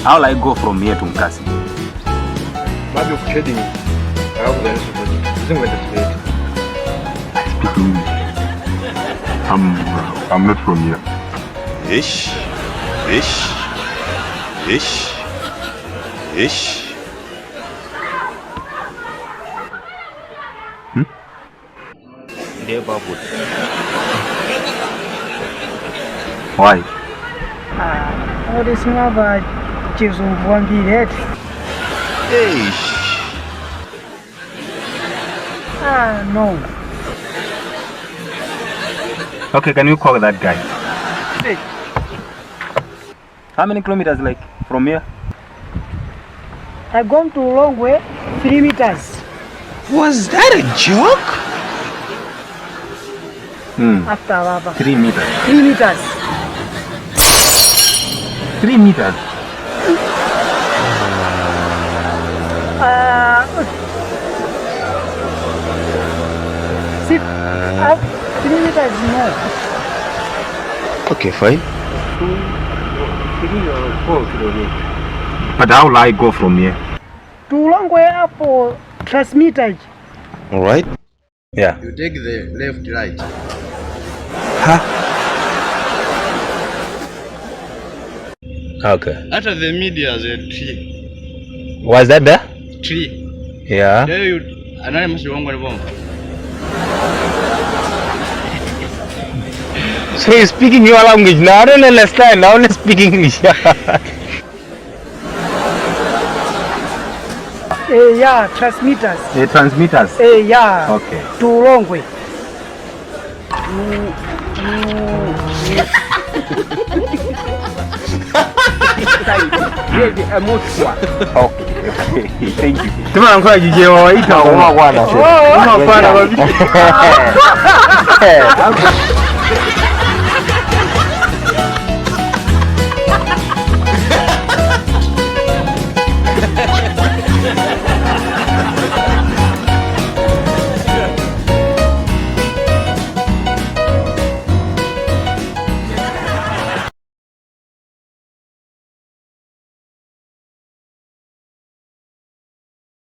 How will I go from here to Nkasi? Maybe you're trading. I hope there is somebody. Isn't going to trade. I speak English. I'm not from here. Ish. Why? What is about Jesus one be that? Ish. No. Okay, can you call that guy? How many kilometers like from here? I gone to long way, 3 meters. Was that a joke? After Baba. 3 meters. 3 meters. 3 meters. Six, 3 meters more. Okay, fine. 3 or 4 kilometers. But how will I go from here? Too long way up for transmitter. All right. Yeah. You take the left, right. Okay. After the media, the tree. Was that there? Tree. Yeah. There you. Another must be one bomb. So you're speaking your language now? I don't understand. I only speak English. Yeah, transmitters. The transmitters. Yeah. Okay. Too long way. Okay. Thank you. Tunakuwa jijewa ita kwa bwana. Oh, bwana.